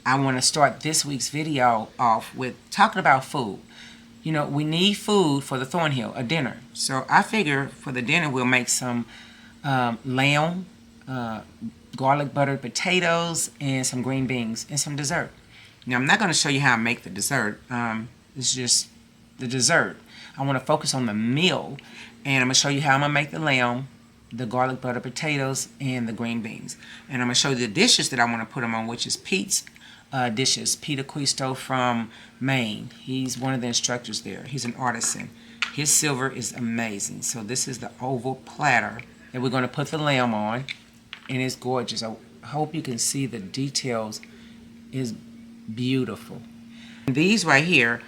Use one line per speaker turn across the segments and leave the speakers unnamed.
I want to start this week's video off with talking about food. You know, we need food for the Thornhill, a dinner. So I figure for the dinner we'll make some lamb, garlic buttered potatoes, and some green beans, and some dessert. Now I'm not going to show you how I make the dessert. It's just the dessert. I want to focus on the meal, and I'm going to show you how I'm going to make the lamb, the garlic butter potatoes, and the green beans. And I'm going to show you the dishes that I want to put them on, which is Pete's dishes. Pete Acquisto from Maine. He's one of the instructors there. He's an artisan. His silver is amazing. So this is the oval platter that we're going to put the lamb on, and it's gorgeous. I hope you can see the details. Is beautiful. And these right here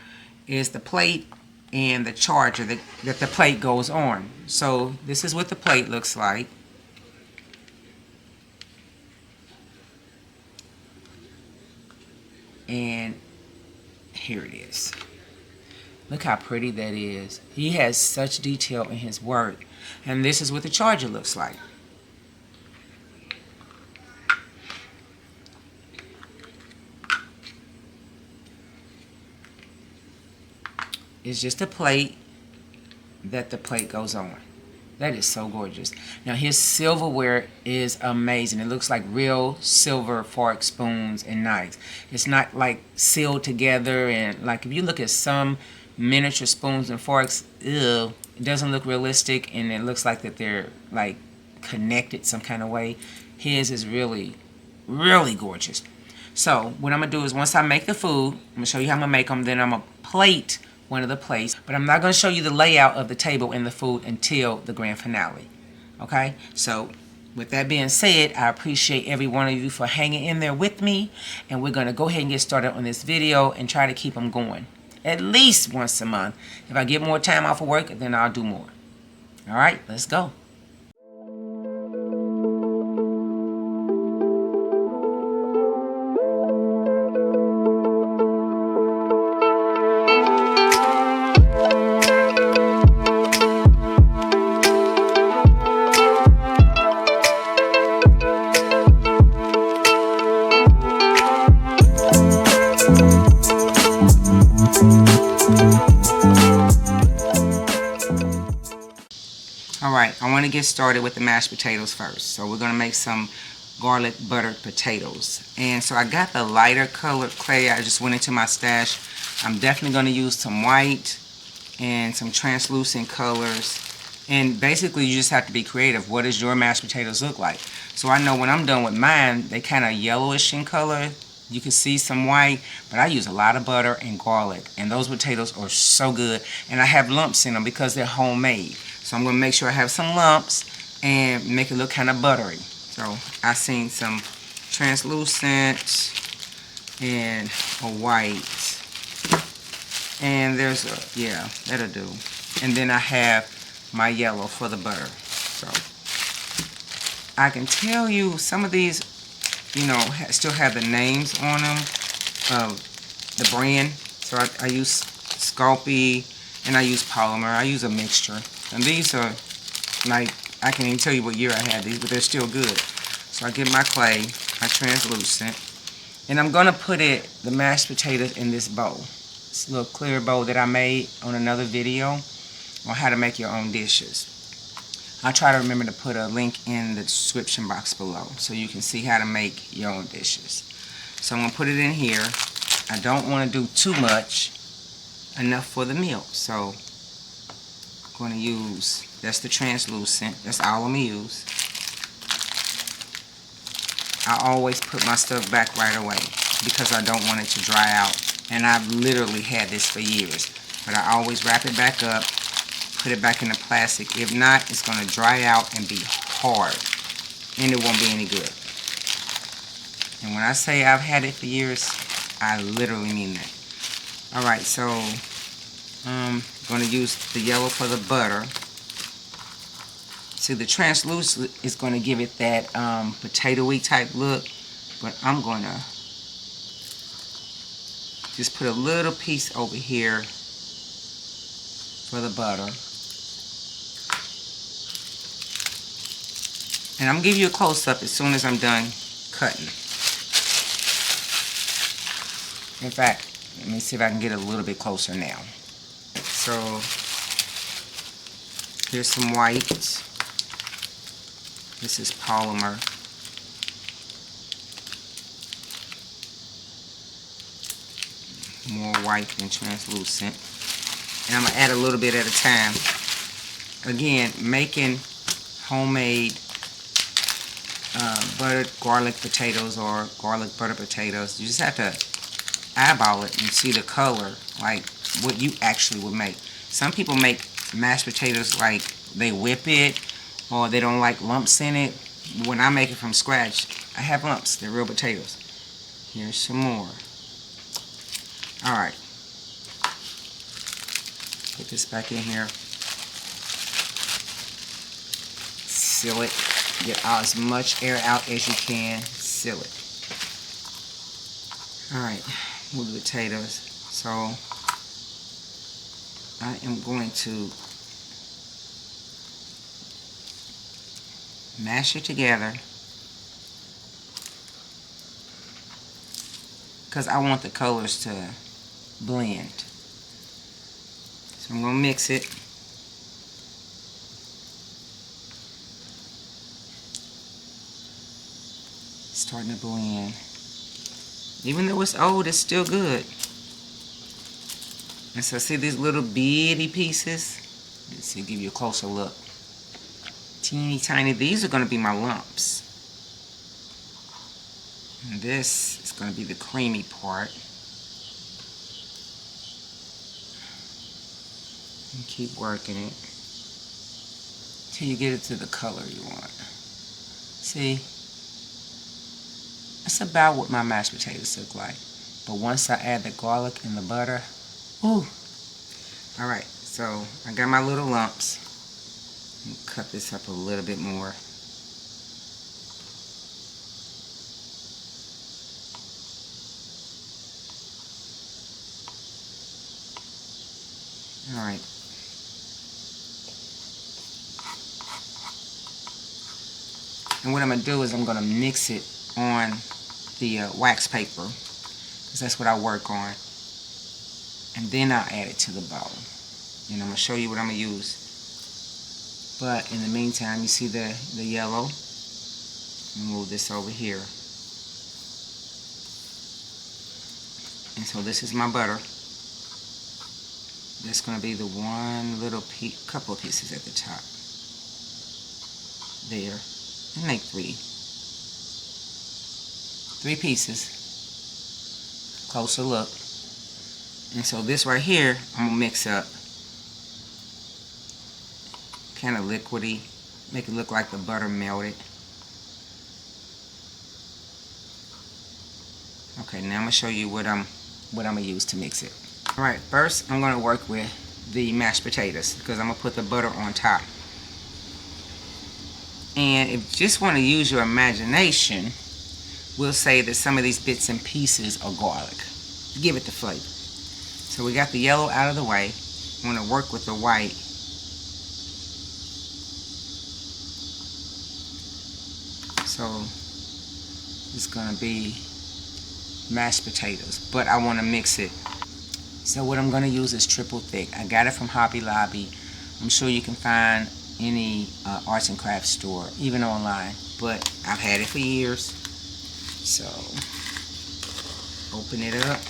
is the plate and the charger that the plate goes on. So this is what the plate looks like. And here it is. Look how pretty that is. He has such detail in his work. And this is what the charger looks like. It's just a plate that the plate goes on. That is so gorgeous. Now his silverware is amazing. It looks like real silver fork, spoons, and knives. It's not like sealed together, and like if you look at some miniature spoons and forks, ew, it doesn't look realistic, and it looks like that they're like connected some kind of way. His is really, really gorgeous. So what I'm gonna do is once I make the food, I'm gonna show you how I'm gonna make them. Then I'm gonna plate one of the plates, but I'm not going to show you the layout of the table and the food until the grand finale. Okay, so with that being said, I appreciate every one of you for hanging in there with me, and we're going to go ahead and get started on this video and try to keep them going at least once a month. If I get more time off of work, then I'll do more. All right, let's go. Alright, I want to get started with the mashed potatoes first. So we're going to make some garlic buttered potatoes. And so I got the lighter colored clay. I just went into my stash. I'm definitely going to use some white and some translucent colors. And basically you just have to be creative. What does your mashed potatoes look like? So I know when I'm done with mine, they kind of yellowish in color. You can see some white, but I use a lot of butter and garlic. And those potatoes are so good. And I have lumps in them because they're homemade. So I'm going to make sure I have some lumps and make it look kind of buttery. So I seen some translucent and a white. And there's a, yeah, that'll do. And then I have my yellow for the butter. So I can tell you some of these, you know, still have the names on them of the brand. So I use Sculpey and I use Polymer. I use a mixture. And these are, like, I can't even tell you what year I had these, but they're still good. So I get my clay, my translucent, and I'm going to put the mashed potatoes in this bowl. This little clear bowl that I made on another video on how to make your own dishes. I'll try to remember to put a link in the description box below so you can see how to make your own dishes. So I'm going to put it in here. I don't want to do too much, enough for the meal. So going to use, that's the translucent, that's all I'm going to use. I always put my stuff back right away because I don't want it to dry out, and I've literally had this for years, but I always wrap it back up, put it back in the plastic. If not, it's going to dry out and be hard, and it won't be any good. And when I say I've had it for years, I literally mean that. Alright, so I'm going to use the yellow for the butter. See, the translucent is going to give it that potato-y type look, but I'm going to just put a little piece over here for the butter. And I'm going to give you a close-up as soon as I'm done cutting. In fact, let me see if I can get a little bit closer now. So here's some white. This is polymer. More white than translucent. And I'm going to add a little bit at a time. Again, making homemade buttered garlic potatoes or garlic butter potatoes, you just have to eyeball it and see the color, like what you actually would make. Some people make mashed potatoes like they whip it, or they don't like lumps in it. When I make it from scratch, I have lumps. They're real potatoes. Here's some more. Alright. Put this back in here. Seal it. Get as much air out as you can. Seal it. Alright. Move the potatoes. So I am going to mash it together because I want the colors to blend. So I'm going to mix it. Starting to blend. Even though it's old, it's still good. And so see these little bitty pieces? Let's see, give you a closer look. Teeny tiny. These are going to be my lumps. And this is going to be the creamy part. And keep working it till you get it to the color you want. See? That's about what my mashed potatoes look like. But once I add the garlic and the butter, ooh. Alright, so I got my little lumps. Cut this up a little bit more. Alright. And what I'm going to do is I'm going to mix it on the wax paper, because that's what I work on. And then I'll add it to the bowl. And I'm going to show you what I'm going to use. But in the meantime, you see the yellow? Move this over here. And so this is my butter. That's going to be the one little couple of pieces at the top. There. And make three pieces. Closer look. And so this right here, I'm going to mix up. Kind of liquidy. Make it look like the butter melted. Okay, now I'm going to show you what I'm going to use to mix it. Alright, first I'm going to work with the mashed potatoes, because I'm going to put the butter on top. And if you just want to use your imagination, we'll say that some of these bits and pieces are garlic. Give it the flavor. So we got the yellow out of the way. I'm going to work with the white. So it's going to be mashed potatoes, but I want to mix it. So what I'm going to use is triple thick. I got it from Hobby Lobby. I'm sure you can find any arts and crafts store, even online, but I've had it for years. So open it up,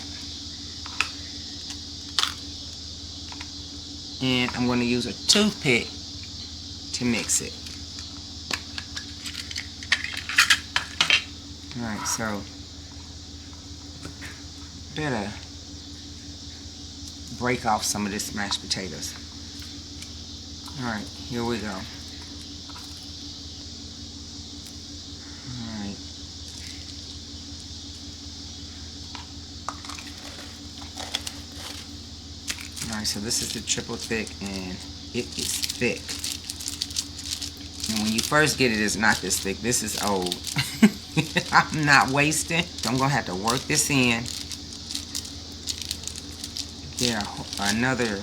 and I'm going to use a toothpick to mix it. Alright, so better break off some of this mashed potatoes. Alright, here we go. Alright. Alright, so this is the triple thick, and it is thick. And when you first get it, it's not this thick. This is old. I'm not wasting. So I'm going to have to work this in. Get another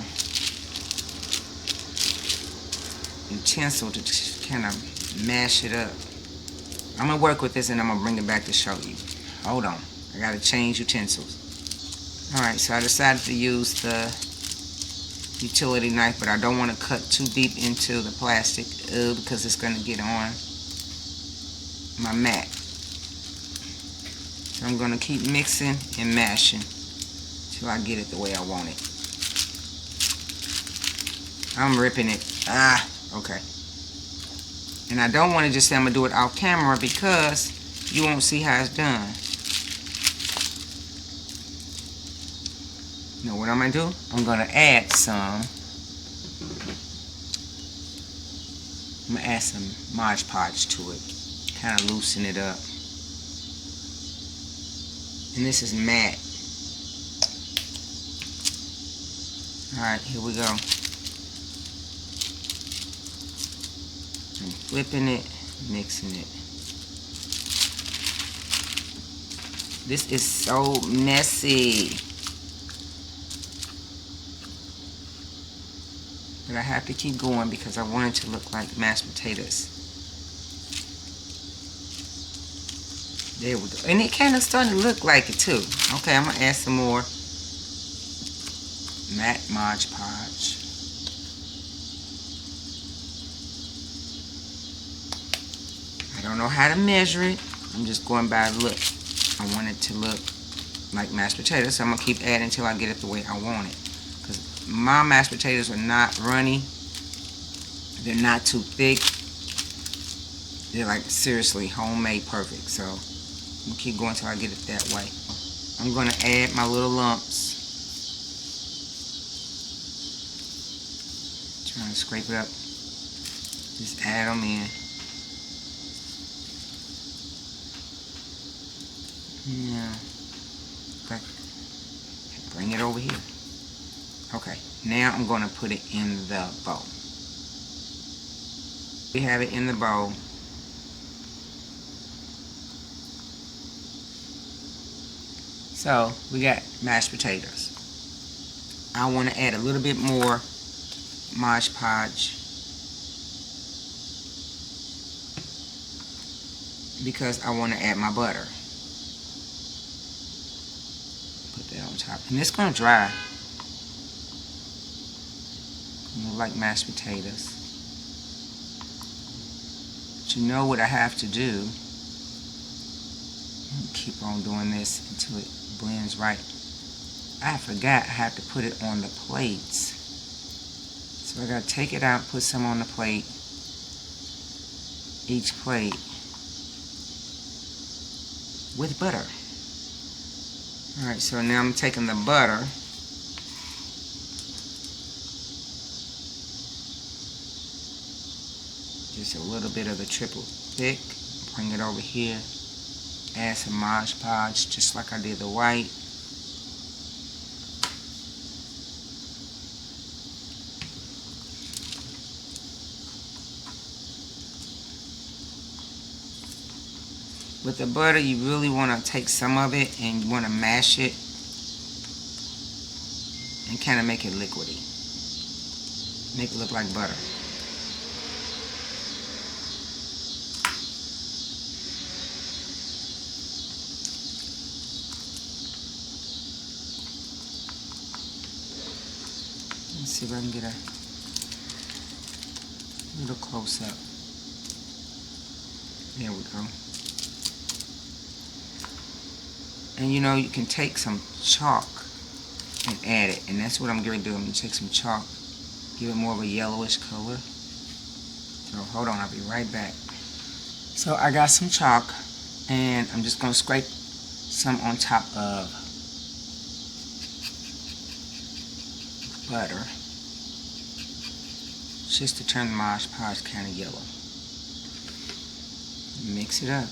utensil to kind of mash it up. I'm going to work with this, and I'm going to bring it back to show you. Hold on. I got to change utensils. Alright, so I decided to use the utility knife, but I don't want to cut too deep into the plastic because it's going to get on my mat. So I'm going to keep mixing and mashing till I get it the way I want it. I'm ripping it. Okay. And I don't want to just say I'm going to do it off camera because you won't see how it's done. You know what I'm going to do? I'm going to add some. I'm going to add some Mod Podge to it. Kind of loosen it up. And this is matte. Alright, here we go. I'm flipping it, mixing it. This is so messy. But I have to keep going because I want it to look like mashed potatoes. There we go. And it kind of starting to look like it too. Okay, I'm going to add some more matte Mod Podge. I don't know how to measure it. I'm just going by look. I want it to look like mashed potatoes, so I'm going to keep adding until I get it the way I want it. Because my mashed potatoes are not runny. They're not too thick. They're like seriously homemade perfect. So I'm going to keep going until I get it that way. I'm going to add my little lumps. Trying to scrape it up. Just add them in. Yeah. Okay. Bring it over here. Okay. Now I'm going to put it in the bowl. We have it in the bowl. So we got mashed potatoes. I want to add a little bit more Mod Podge because I want to add my butter. Put that on top, and it's going to dry. Look like mashed potatoes. But you know what I have to do? Keep on doing this until it blends right. I forgot I have to put it on the plates. So I gotta take it out, put some on the plate. Each plate with butter. Alright, so now I'm taking the butter. Just a little bit of the triple thick. Bring it over here. Add some Mod Podge just like I did the white. With the butter, you really want to take some of it and you want to mash it and kind of make it liquidy. Make it look like butter. Let's see if I can get a little close up. There we go. And you know, you can take some chalk and add it. And that's what I'm going to do. I'm going to take some chalk, give it more of a yellowish color. So hold on, I'll be right back. So I got some chalk and I'm just going to scrape some on top of butter. Just to turn the Mod Podge kind of yellow. Mix it up.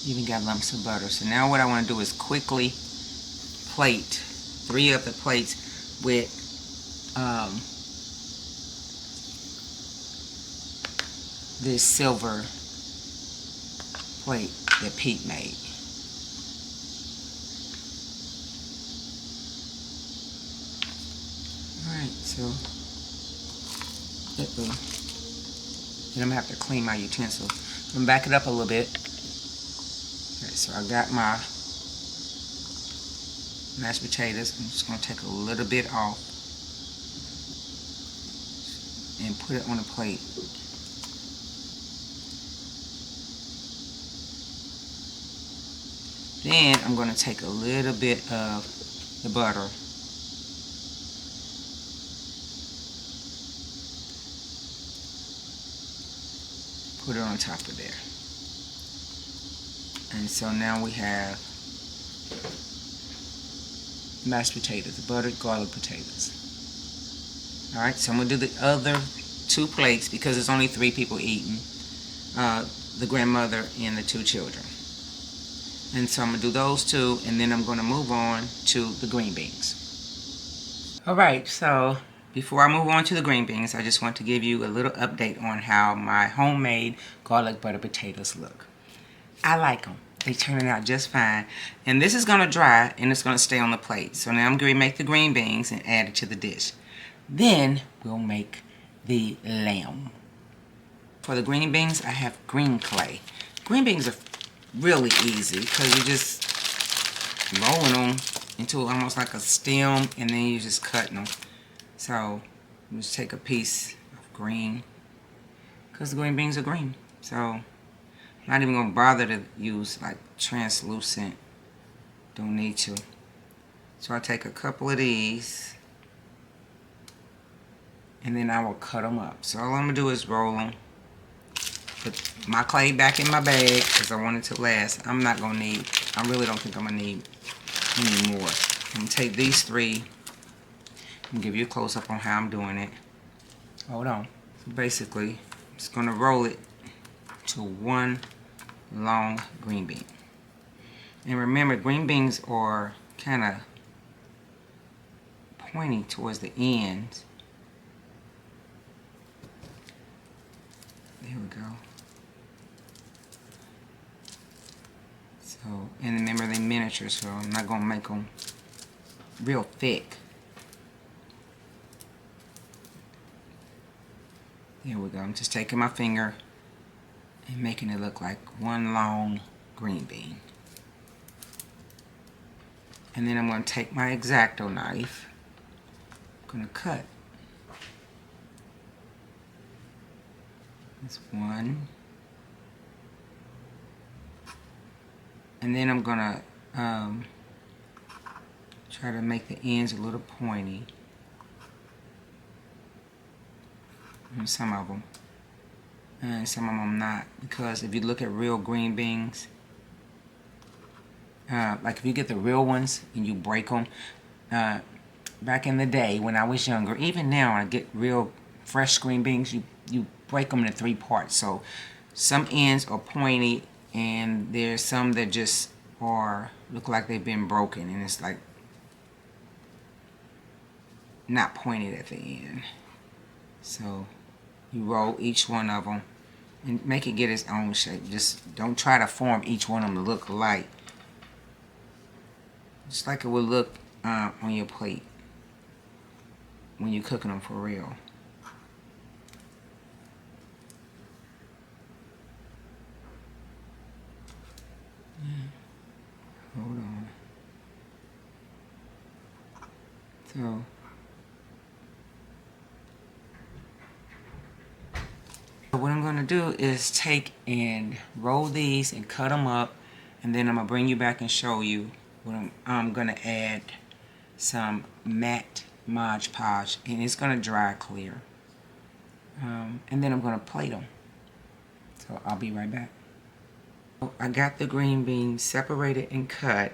Even got lumps of butter. So now what I want to do is quickly plate 3 of the plates with this silver plate that Pete made. Alright, so Then I'm gonna have to clean my utensil. I'm gonna back it up a little bit. Okay, so I got my mashed potatoes. I'm just gonna take a little bit off and put it on a plate. Then I'm gonna take a little bit of the butter. Put it on top of there. And so now we have mashed potatoes, buttered garlic potatoes. Alright, so I'm going to do the other 2 plates because there's only 3 people eating. The grandmother and the 2 children. And so I'm going to do those 2, and then I'm going to move on to the green beans. Alright, so before I move on to the green beans, I just want to give you a little update on how my homemade garlic butter potatoes look. I like them. They turning out just fine. And this is going to dry and it's going to stay on the plate. So now I'm going to make the green beans and add it to the dish. Then we'll make the lamb. For the green beans, I have green clay. Green beans are really easy because you just rolling them into almost like a stem and then you just cutting them. So just take a piece of green because the green beans are green. So I'm not even going to bother to use like translucent. Don't need to. So I'll take a couple of these and then I will cut them up. So all I'm going to do is roll them. Put my clay back in my bag because I want it to last. I'm not going to need, I really don't think I'm going to need any more. I'm going to take these 3 and give you a close-up on how I'm doing it. Hold on. So basically, I'm just going to roll it to one long green bean. And remember, green beans are kind of pointy towards the ends. There we go. So, and remember they're miniature, so I'm not going to make them real thick. There we go. I'm just taking my finger and making it look like one long green bean. And then I'm going to take my X-Acto knife. I'm going to cut. That's one. And then I'm going to try to make the ends a little pointy. And some of them. And some of them not. Because if you look at real green beans, like if you get the real ones and you break them, back in the day when I was younger, even now I get real fresh green beans, you break them into 3 parts. So some ends are pointy and there's some that just are look like they've been broken and it's like not pointed at the end. So you roll each one of them and make it get its own shape. Just don't try to form each one of them to look alike. Just like it would look on your plate when you're cooking them for real. Hold on. So what I'm going to do is take and roll these and cut them up, and then I'm going to bring you back and show you what I'm going to add some matte Mod Podge, and it's going to dry clear. And then I'm going to plate them. So I'll be right back. I got the green beans separated and cut,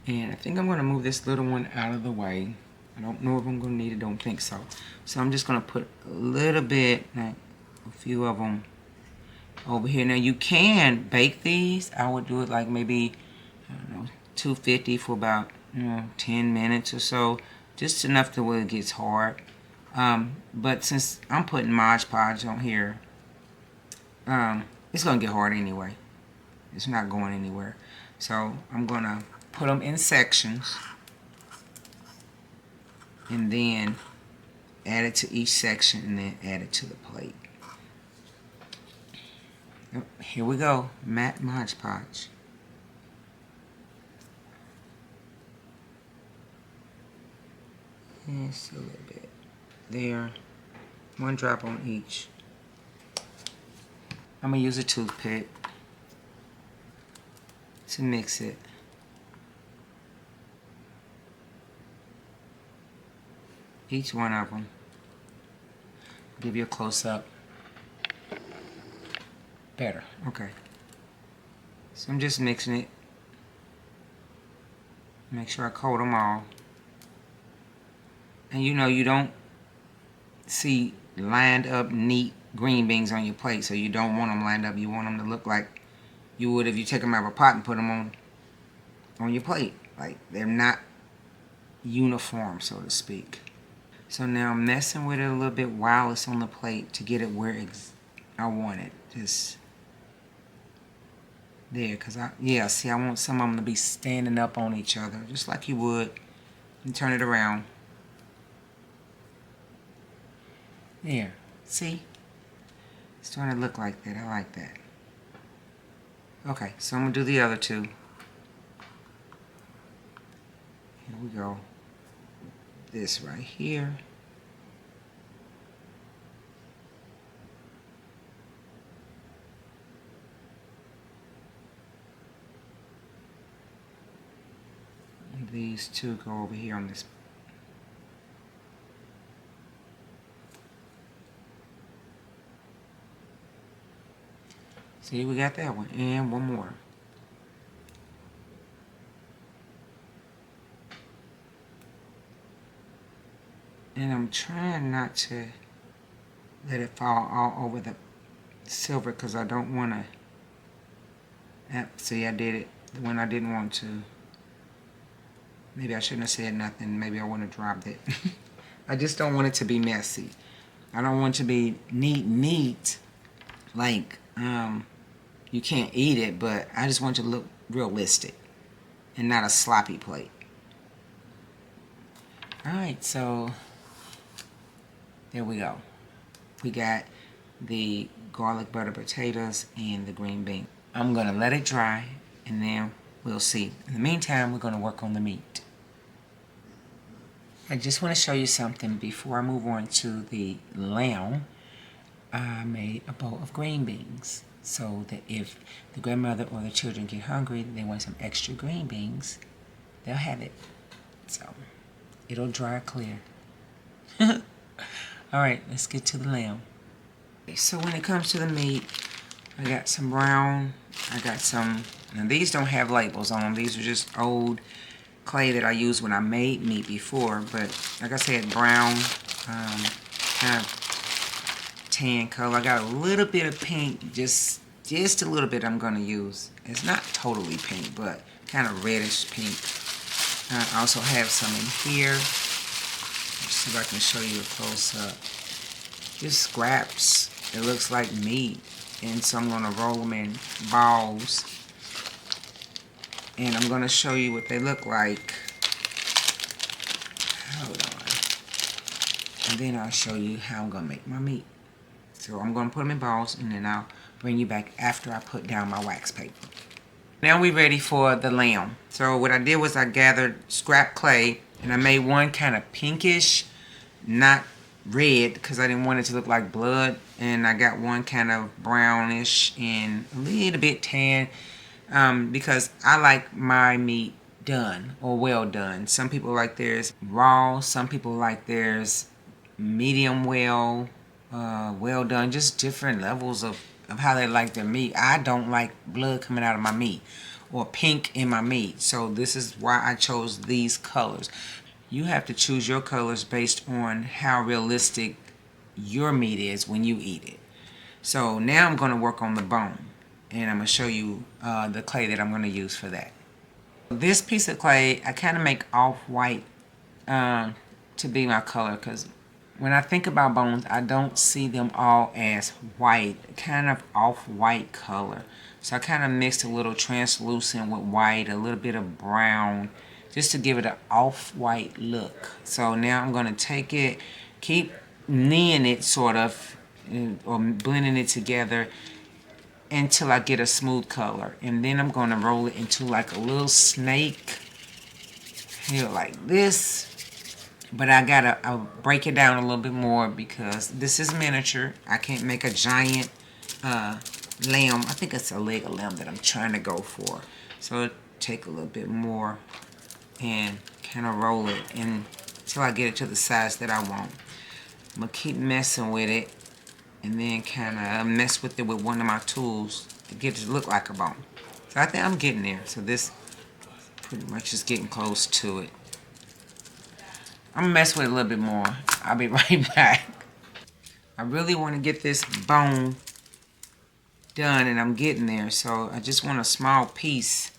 and I think I'm going to move this little one out of the way. I don't know if I'm going to need it, don't think so. So I'm just going to put a little bit, like a few of them over here. Now you can bake these. I would do it like maybe, I don't know, 250 for about 10 minutes or so. Just enough to where it gets hard. But since I'm putting Mod Podge on here, it's going to get hard anyway. It's not going anywhere. So I'm going to put them in sections. And then add it to each section and then add it to the plate. Here we go, matte Mod Podge. Just a little bit there, 1 drop on each. I'm gonna use a toothpick to mix it. Each one of them. Give you a close-up. Better. Okay. So I'm just mixing it. Make sure I coat them all. And you know you don't see lined up neat green beans on your plate, so you don't want them lined up. You want them to look like you would if you take them out of a pot and put them on your plate. Like they're not uniform, so to speak. So now I'm messing with it a little bit while it's on the plate to get it where I want it. Just there, because I want some of them to be standing up on each other, just like you would. And turn it around. There. See? It's starting to look like that. I like that. Okay, so I'm going to do the other two. Here we go. This right here. And these two go over here on this. See, we got that one. And one more. And I'm trying not to let it fall all over the silver because I don't want to. See, I did it when I didn't want to. Maybe I shouldn't have said nothing. Maybe I wouldn't have dropped it. I just don't want it to be messy. I don't want it to be neat, like you can't eat it, but I just want it to look realistic and not a sloppy plate. Alright, so there we go. We got the garlic butter potatoes and the green bean. I'm going to let it dry and then we'll see. In the meantime, we're going to work on the meat. I just want to show you something before I move on to the lamb. I made a bowl of green beans so that if the grandmother or the children get hungry, they want some extra green beans, they'll have it. So it'll dry clear. Alright, let's get to the lamb. So when it comes to the meat, I got some brown, I got some, now these don't have labels on them, these are just old clay that I used when I made meat before, but like I said, brown, kind of tan color. I got a little bit of pink, just a little bit I'm going to use. It's not totally pink, but kind of reddish pink. I also have some in here. Let's see if I can show you a close-up. Just scraps. It looks like meat. And so I'm going to roll them in balls. And I'm going to show you what they look like. Hold on. And then I'll show you how I'm going to make my meat. So I'm going to put them in balls and then I'll bring you back after I put down my wax paper. Now we're ready for the lamb. So what I did was I gathered scrap clay and I made one kind of pinkish, not red because I didn't want it to look like blood. And I got one kind of brownish and a little bit tan because I like my meat done or well done. Some people like theirs raw. Some people like theirs medium well done. Just different levels of how they like their meat. I don't like blood coming out of my meat or pink in my meat. So this is why I chose these colors. You have to choose your colors based on how realistic your meat is when you eat it. So now I'm going to work on the bone. And I'm going to show you the clay that I'm going to use for that. This piece of clay, I kind of make off-white to be my color. Because when I think about bones, I don't see them all as white. Kind of off-white color. So I kind of mixed a little translucent with white, a little bit of brown, just to give it an off-white look. So now I'm going to take it, keep kneading it sort of, or blending it together until I get a smooth color. And then I'm going to roll it into like a little snake here like this. But I'll break it down a little bit more because this is miniature. I can't make a giant lamb. I think it's a leg of lamb that I'm trying to go for. So take a little bit more and kind of roll it until I get it to the size that I want. I'm going to keep messing with it and then kind of mess with it with one of my tools to get it to look like a bone. So I think I'm getting there. So this pretty much is getting close to it. I'm going to mess with it a little bit more. I'll be right back. I really want to get this bone done, and I'm getting there. So I just want a small piece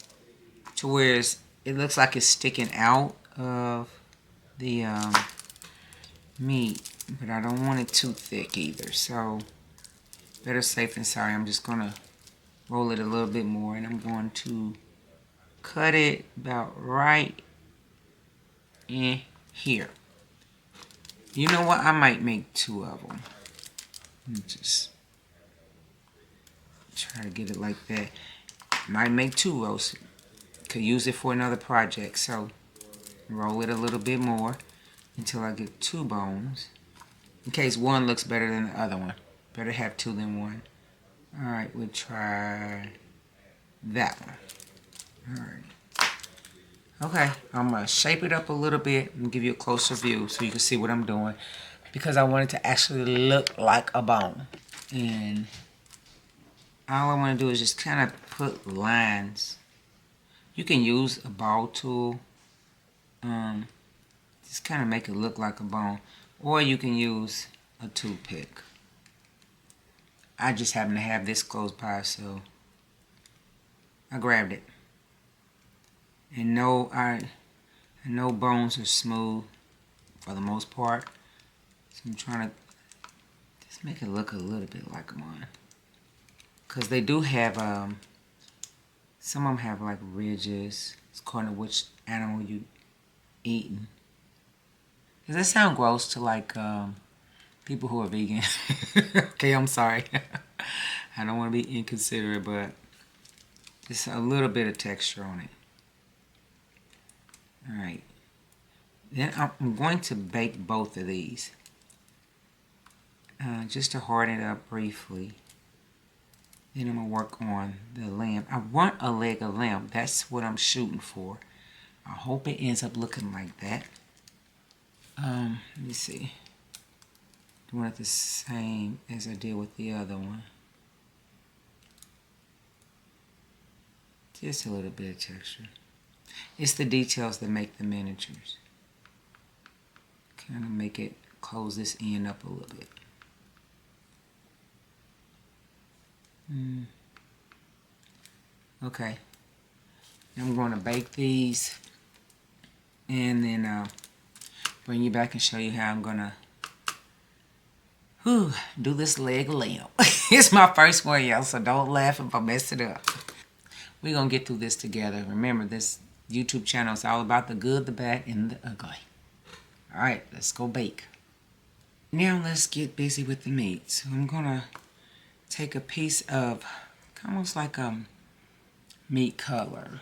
to where it looks like it's sticking out of the meat. But I don't want it too thick either. So better safe than sorry. I'm just going to roll it a little bit more, and I'm going to cut it about right in here. You know what? I might make 2 of them. Just try to get it like that. Might make 2 roasts. Could use it for another project. So roll it a little bit more until I get 2 bones. In case one looks better than the other one. Better have 2 than 1. Alright, we'll try that one. Alright. Okay, I'm going to shape it up a little bit and give you a closer view so you can see what I'm doing. Because I want it to actually look like a bone. And all I want to do is just kind of put lines. You can use a ball tool. Just kind of make it look like a bone. Or you can use a toothpick. I just happen to have this close by, so I grabbed it. And no bones are smooth for the most part. So I'm trying to just make it look a little bit like mine. Because they do have, some of them have like ridges. It's according to which animal you eating. Does that sound gross to like people who are vegan? Okay, I'm sorry. I don't want to be inconsiderate, but just a little bit of texture on it. Alright. Then I'm going to bake both of these. Just to harden it up briefly. Then I'm going to work on the lamb. I want a leg of lamb. That's what I'm shooting for. I hope it ends up looking like that. Let me see. Doing it the same as I did with the other one. Just a little bit of texture. It's the details that make the miniatures. Kind of make it close this end up a little bit. Okay. I'm going to bake these and then bring you back and show you how I'm going to do this leg of lamb. It's my first one, y'all, so don't laugh if I mess it up. We're going to get through this together. Remember, this YouTube channel is all about the good, the bad, and the ugly. Alright, let's go bake. Now let's get busy with the meat. So I'm going to take a piece of almost like a meat color.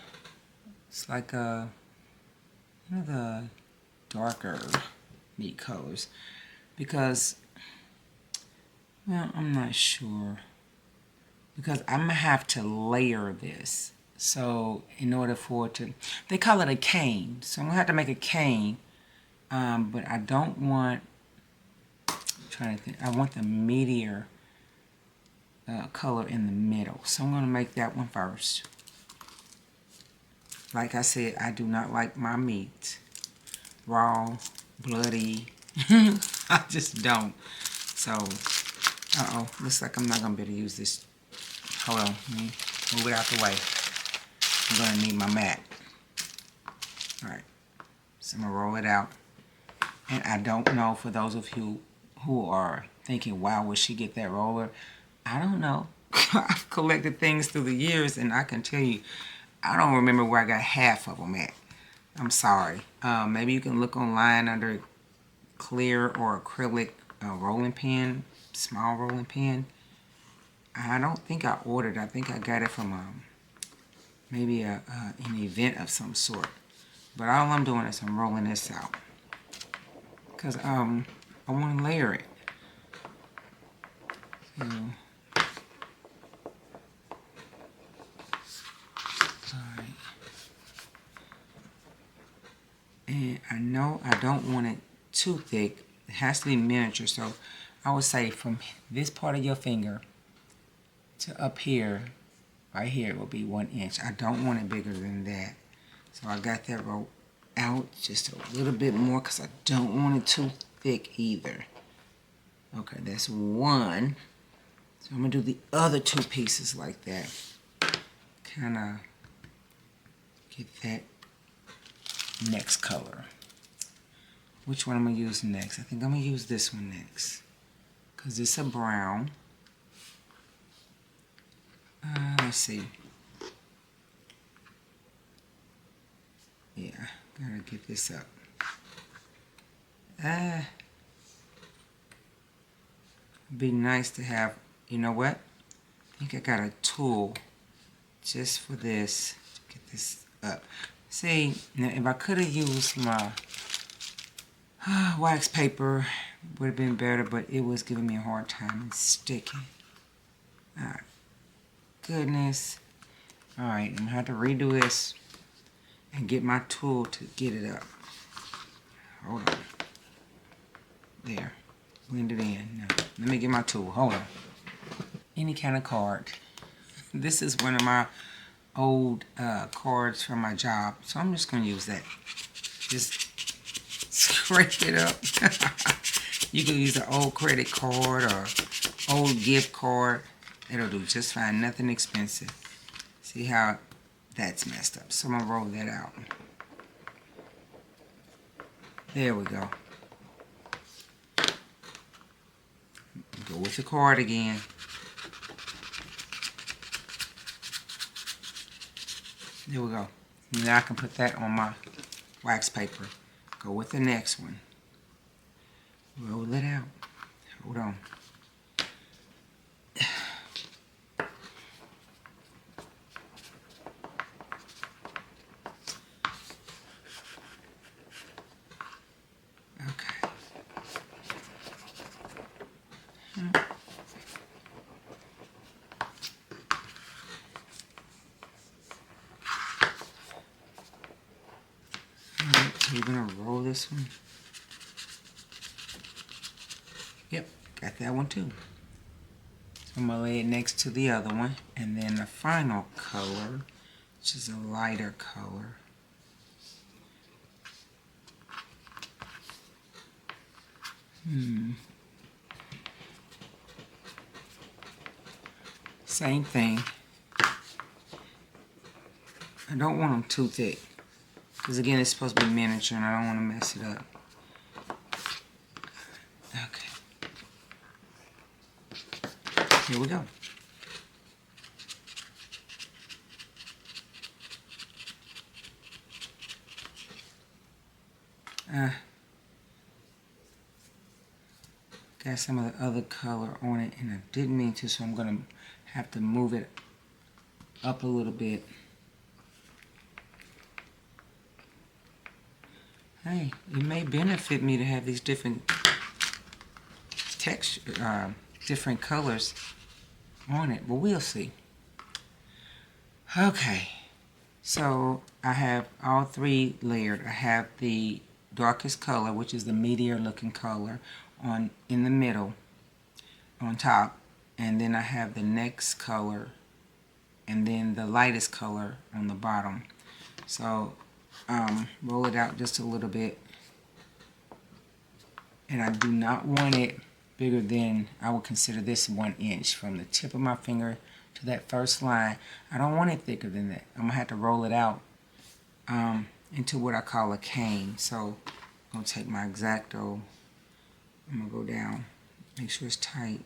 It's like a, one of the darker meat colors. Because, well, I'm not sure. Because I'm going to have to layer this. So in order for it to, they call it a cane. So I'm going to have to make a cane. But I don't want, I'm trying to think, I want the meatier color in the middle. So I'm going to make that one first. Like I said, I do not like my meat raw, bloody. I just don't. So, looks like I'm not going to be able to use this. Hold on, let me move it out the way. I'm going to need my mat. Alright, so I'm going to roll it out. And I don't know, for those of you who are thinking, wow, would she get that roller? I don't know. I've collected things through the years, and I can tell you, I don't remember where I got half of them at. I'm sorry. Maybe you can look online under clear or acrylic rolling pin, small rolling pin. I don't think I ordered. I think I got it from maybe an event of some sort. But all I'm doing is I'm rolling this out because I want to layer it. So, alright. And I know I don't want it too thick. It has to be miniature. So I would say from this part of your finger to up here, right here, will be 1 inch. I don't want it bigger than that. So I got that rolled out just a little bit more because I don't want it too thick either. Okay, that's one. So I'm going to do the other 2 pieces like that. Kind of get that next color. Which one I'm going to use next? I think I'm going to use this one next. Because it's a brown. Let's see. Yeah, gotta get this up. It'd be nice to have, you know what? I think I got a tool just for this to get this up. See, now if I could have used my wax paper, would have been better, but it was giving me a hard time. It's sticky. Alright. Goodness. Alright, I'm gonna have to redo this and get my tool to get it up. Hold on. There. Blend it in. Now, let me get my tool. Hold on. Any kind of card. This is one of my old cards from my job, so I'm just going to use that. Just scrape it up. You can use an old credit card or old gift card. It'll do just fine. Nothing expensive. See how that's messed up. So I'm going to roll that out. There we go. Go with the card again. There we go. Now I can put that on my wax paper. Go with the next one. Roll it out. Hold on. Okay. Alright, so we're going to roll this one. Yep, got that one too. So I'm going to lay it next to the other one. And then the final color, which is a lighter color. Same thing. I don't want them too thick. Because again, it's supposed to be miniature and I don't want to mess it up. Okay. Here we go. Got some of the other color on it and I didn't mean to, so I'm going to have to move it up a little bit. Hey, it may benefit me to have these different texture, different colors on it, but we'll see. Okay, so I have all 3 layered. I have the darkest color, which is the meteor looking color, in the middle, on top, and then I have the next color, and then the lightest color on the bottom. So roll it out just a little bit, and I do not want it bigger than, I would consider this 1 inch from the tip of my finger to that first line. I don't want it thicker than that. I'm gonna have to roll it out into what I call a cane. So I'm gonna take my X-Acto, I'm gonna go down, make sure it's tight,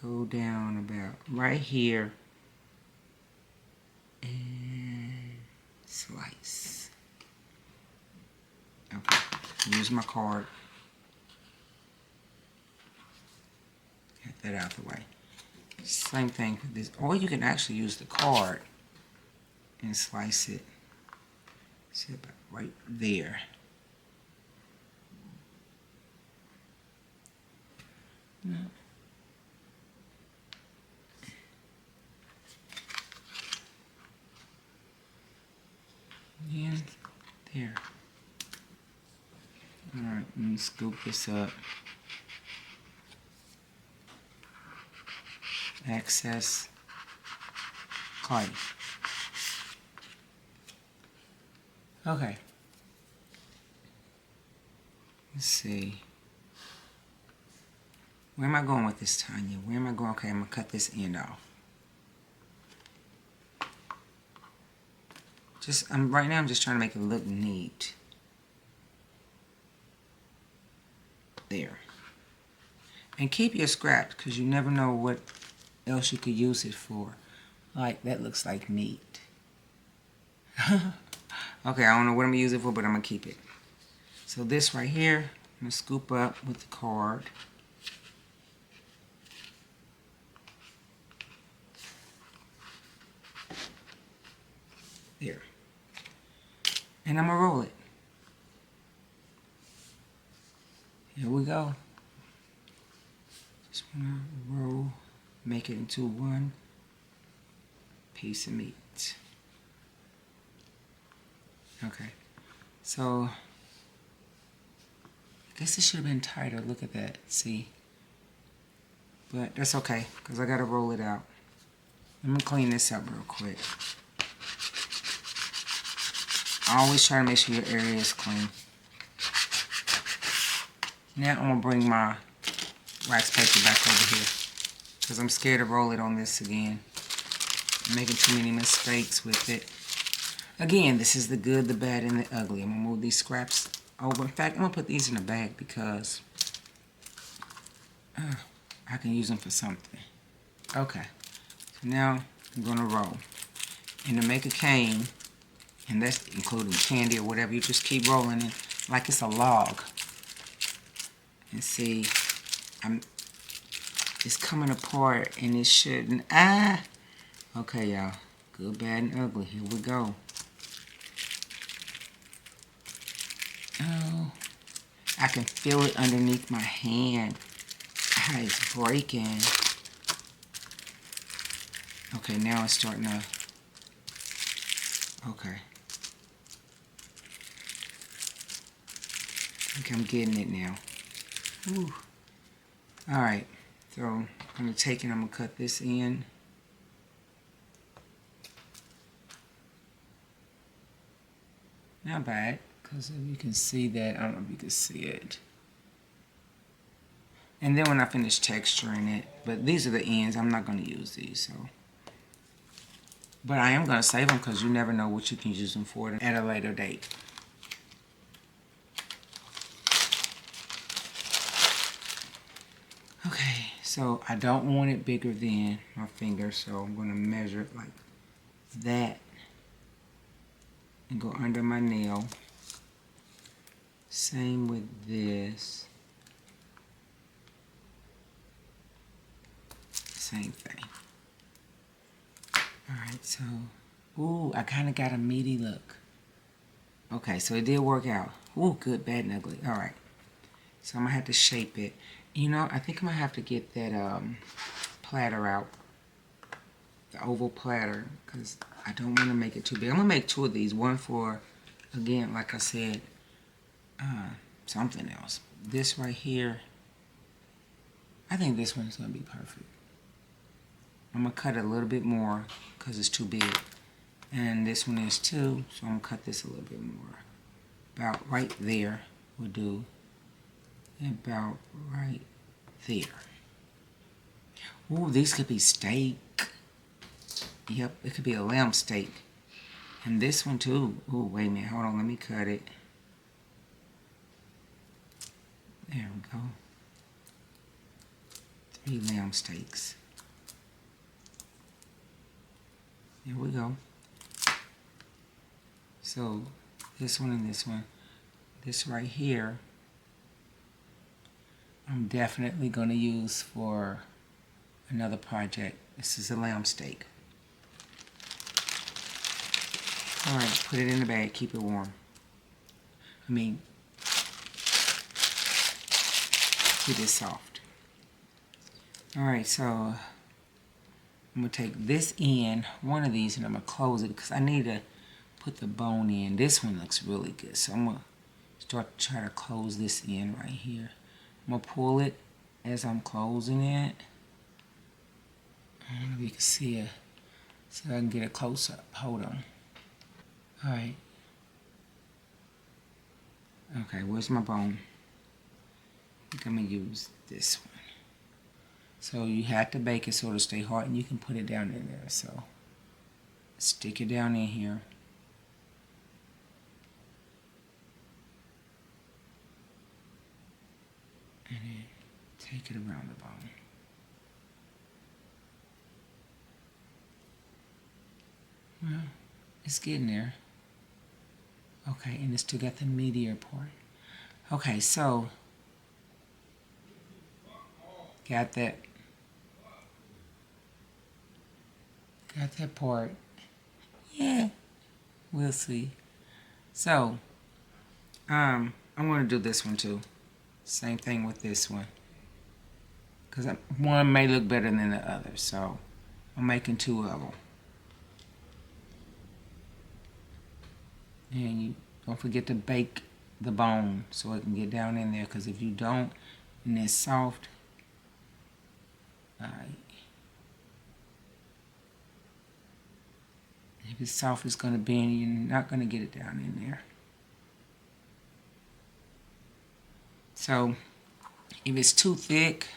go down about right here and slice. Okay. Use my card. Get that out of the way. Same thing for this. Or you can actually use the card and slice it. See about right there. No. And there. Alright, let me scoop this up. Excess clay. Okay. Let's see. Where am I going with this, Tanya? Where am I going? Okay, I'm going to cut this end off. Right now I'm just trying to make it look neat. There. And keep your scraps because you never know what else you could use it for. Like, that looks like meat. Okay, I don't know what I'm going to use it for, but I'm going to keep it. So this right here, I'm going to scoop up with the card. There. And I'm going to roll it. Here we go. Just want to roll, make it into one piece of meat. Okay. So, I guess it should have been tighter. Look at that. See? But that's okay, because I got to roll it out. I'm going to clean this up real quick. Always try to make sure your area is clean. Now I'm going to bring my wax paper back over here because I'm scared to roll it on this again. I'm making too many mistakes with it. Again, this is the good, the bad, and the ugly. I'm going to move these scraps over. In fact, I'm going to put these in a bag because I can use them for something. Okay, so now I'm going to roll. And to make a cane, and that's including candy or whatever, you just keep rolling it like it's a log. And see, it's coming apart and it shouldn't. Okay, y'all. Good, bad, and ugly. Here we go. Oh, I can feel it underneath my hand. It's breaking. Okay, now it's starting to. Okay. I think I'm getting it now. Ooh. Alright, so I'm going to take it, I'm going to cut this in. Not bad, because you can see that. I don't know if you can see it. And then when I finish texturing it, but these are the ends, I'm not going to use these, so. But I am going to save them because you never know what you can use them for at a later date. Okay, so I don't want it bigger than my finger, so I'm going to measure it like that and go under my nail. Same with this. Same thing. Alright, so, ooh, I kind of got a meaty look. Okay, so it did work out. Ooh, good, bad, and ugly. Alright, so I'm going to have to shape it. You know, I think I'm going to have to get that platter out. The oval platter, because I don't want to make it too big. I'm going to make two of these. One for, again, like I said, something else. This right here, I think this one's going to be perfect. I'm going to cut it a little bit more because it's too big. And this one is too, so I'm going to cut this a little bit more. About right there will do. About right there. Ooh, these could be steak. Yep, it could be a lamb steak. And this one too. Ooh, wait a minute. Hold on, let me cut it. There we go. 3 lamb steaks. There we go. So, this one and this one. this right here, I'm definitely going to use for another project. This is a lamb steak. Alright, put it in the bag, keep it warm. Keep it soft. Alright, so I'm going to take this end, one of these, and I'm going to close it because I need to put the bone in. This one looks really good, so I'm going to try to close this end right here. I'm going to pull it as I'm closing it. I don't know if you can see it, so I can get a close up. Hold on. Alright. Okay, where's my bone? I think I'm going to use this one. So you have to bake it so it'll stay hard, and you can put it down in there. So stick it down in here. And then take it around the bone. Well, it's getting there. Okay, and it's still got the meatier part. Okay, so got that part. Yeah, we'll see. So I'm going to do this one too. Same thing with this one, because one may look better than the other, so I'm making two of them. And you don't forget to bake the bone so it can get down in there, because if you don't and it's soft, if it's soft, it's going to bend. You're not going to get it down in there. So if it's too thick,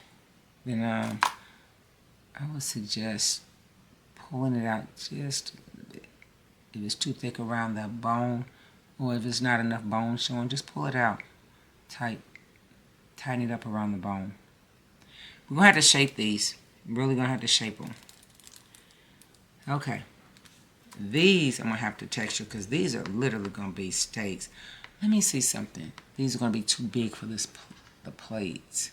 then I would suggest pulling it out just a little bit. If it's too thick around the bone, or if it's not enough bone showing, just pull it out. Tighten it up around the bone. We're going to have to shape these. We're really going to have to shape them. Okay. These I'm going to have to texture because these are literally going to be steaks. Let me see something. These are going to be too big for the plates.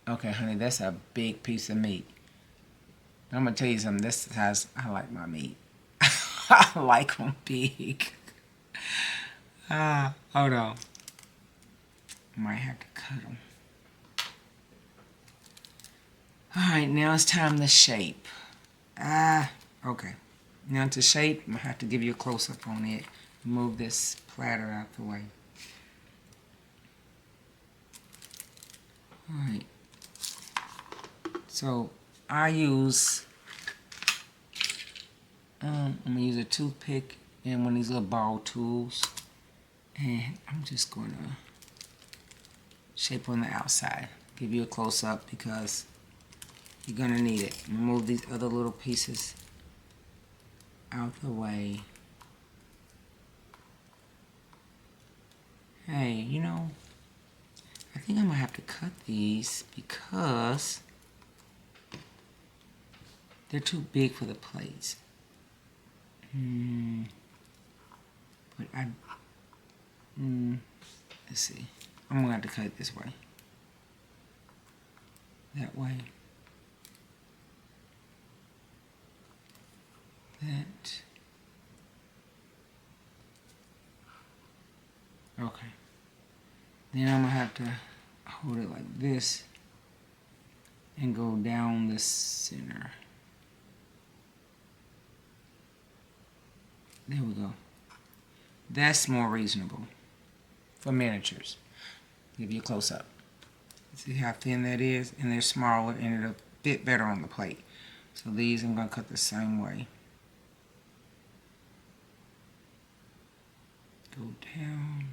Okay, honey, that's a big piece of meat. I'm going to tell you something. This is how I like my meat. I like them big. Hold on. Might have to cut them. Alright, now it's time to shape. Okay. Now to shape, I'm going to have to give you a close-up on it. Move this platter out the way. Alright. So, I'm going to use a toothpick and one of these little ball tools. And I'm just going to shape on the outside. Give you a close-up because you're going to need it. Move these other little pieces out the way. Hey, you know, I think I'm going to have to cut these because they're too big for the plates. But let's see. I'm going to have to cut it this way. That way. That. Okay. Then I'm going to have to hold it like this and go down the center. There we go. That's more reasonable for miniatures. Give you a close-up. See how thin that is? And they're smaller and it'll fit better on the plate. So these I'm going to cut the same way. Go down.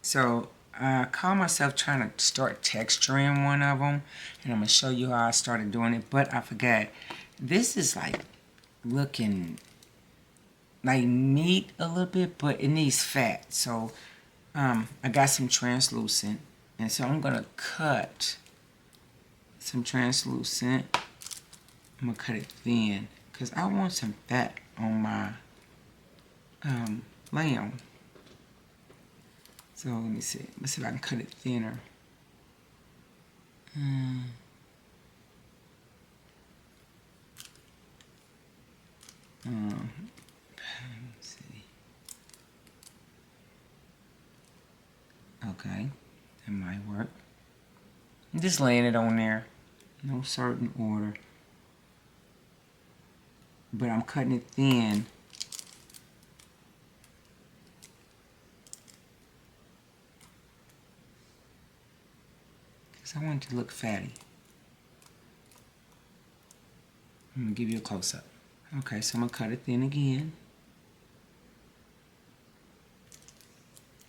So I caught myself trying to start texturing one of them, and I'm going to show you how I started doing it, but I forgot. This is like looking like meat a little bit, but it needs fat. So I got some translucent, and so I'm going to cut some translucent. I'm gonna cut it thin because I want some fat on my lamb. So let me see. Let's see if I can cut it thinner. Let's see. Okay, that might work. I'm just laying it on there. No certain order. But I'm cutting it thin. Because I want it to look fatty. I'm going to give you a close-up. Okay, so I'm going to cut it thin again.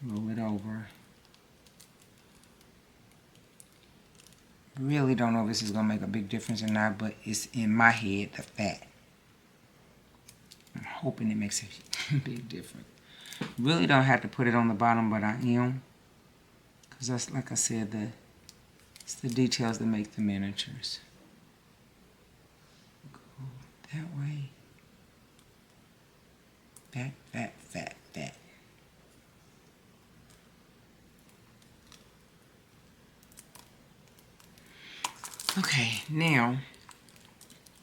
Roll it over. Really don't know if this is going to make a big difference or not, but it's in my head, the fat. I'm hoping it makes a big difference. Really don't have to put it on the bottom, but I am. Because that's, like I said, it's the details that make the miniatures. Go that way. Fat, fat, fat, fat. Okay, now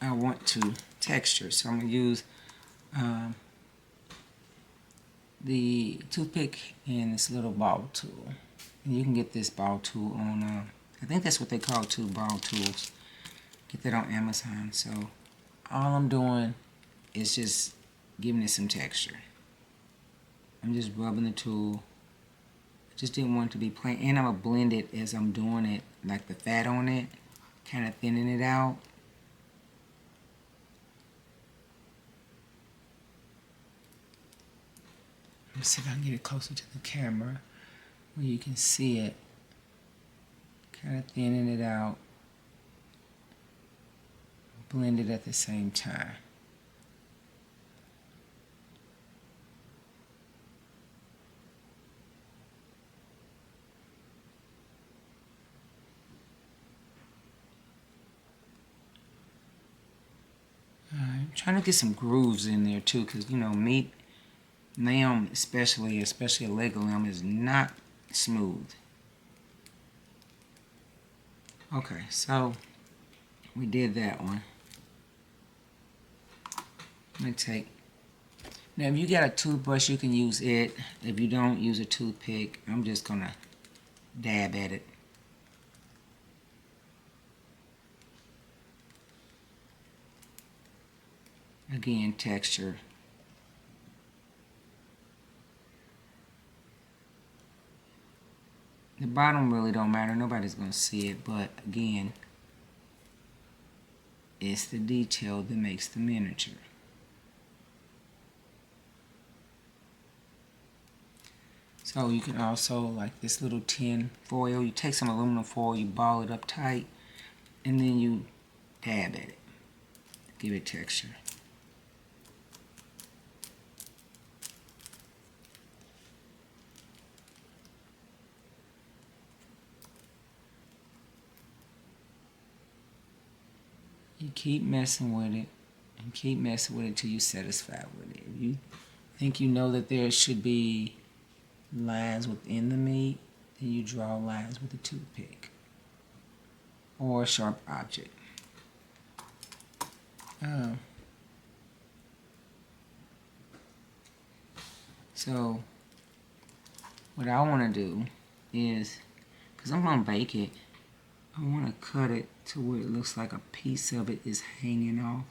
I want to texture, so I'm going to use the toothpick and this little ball tool. And you can get this ball tool on, I think that's what they call ball tools. Get that on Amazon. So all I'm doing is just giving it some texture. I'm just rubbing the tool. I just didn't want it to be plain, and I'm going to blend it as I'm doing it, like the fat on it. Kind of thinning it out. Let me see if I can get it closer to the camera where you can see it. Kind of thinning it out. Blend it at the same time. I'm trying to get some grooves in there too, because you know, meat, lamb especially a leg of lamb, is not smooth. Okay, so we did that one. I'm gonna take. Now, if you got a toothbrush, you can use it. If you don't, use a toothpick. I'm just gonna dab at it. Again, texture. The bottom really don't matter. Nobody's going to see it. But again, it's the detail that makes the miniature. So you can also, like this little tin foil, you take some aluminum foil, you ball it up tight, and then you dab at it. Give it texture. You keep messing with it and keep messing with it till you're satisfied with it. If you think you know that there should be lines within the meat, then you draw lines with a toothpick or a sharp object. So what I want to do is, because I'm going to bake it, I want to cut it to where it looks like a piece of it is hanging off.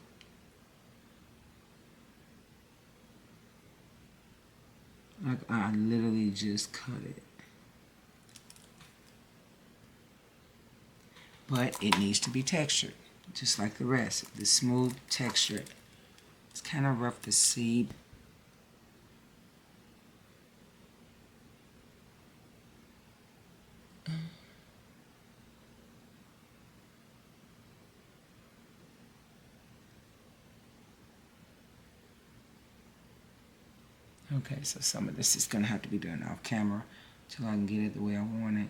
Like I literally just cut it. But it needs to be textured, just like the rest. The smooth texture. It's kind of rough to see. Okay, so some of this is going to have to be done off camera until I can get it the way I want it.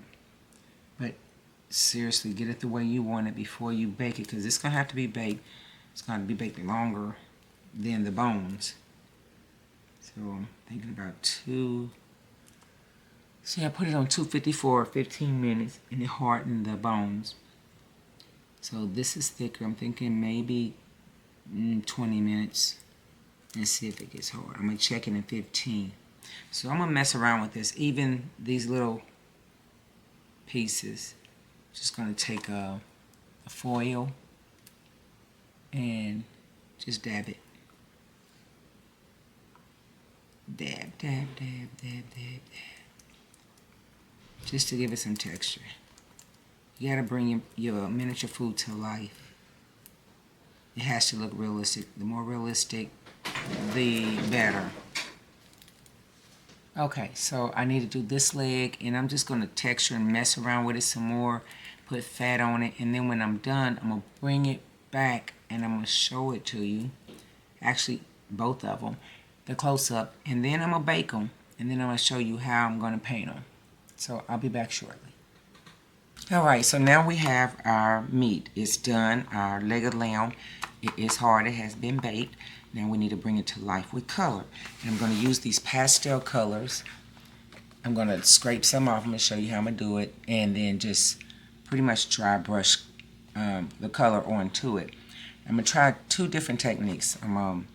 But seriously get it the way you want it before you bake it, because it's going to have to be baked. It's going to be baked longer than the bones. So I'm thinking about see, I put it on 250 for 15 minutes and it hardened the bones. So this is thicker. I'm thinking maybe 20 minutes and see if it gets hard. I'm going to check it in 15. So I'm going to mess around with this. Even these little pieces. Just going to take a foil and just dab it. Dab, dab, dab, dab, dab, dab. Just to give it some texture. You gotta bring your miniature food to life. It has to look realistic. The more realistic, the better. Okay, so I need to do this leg, and I'm just gonna texture and mess around with it some more, put fat on it, and then when I'm done, I'm gonna bring it back and I'm gonna show it to you. Actually, both of them, the close-up, and then I'm gonna bake them, and then I'm gonna show you how I'm gonna paint them. So I'll be back shortly. Alright, so now we have our meat. It's done, our leg of lamb. It is hard, it has been baked. Now we need to bring it to life with color. And I'm going to use these pastel colors. I'm going to scrape some off. I'm going to show you how I'm going to do it. And then just pretty much dry brush the color onto it. I'm going to try two different techniques. I'm going to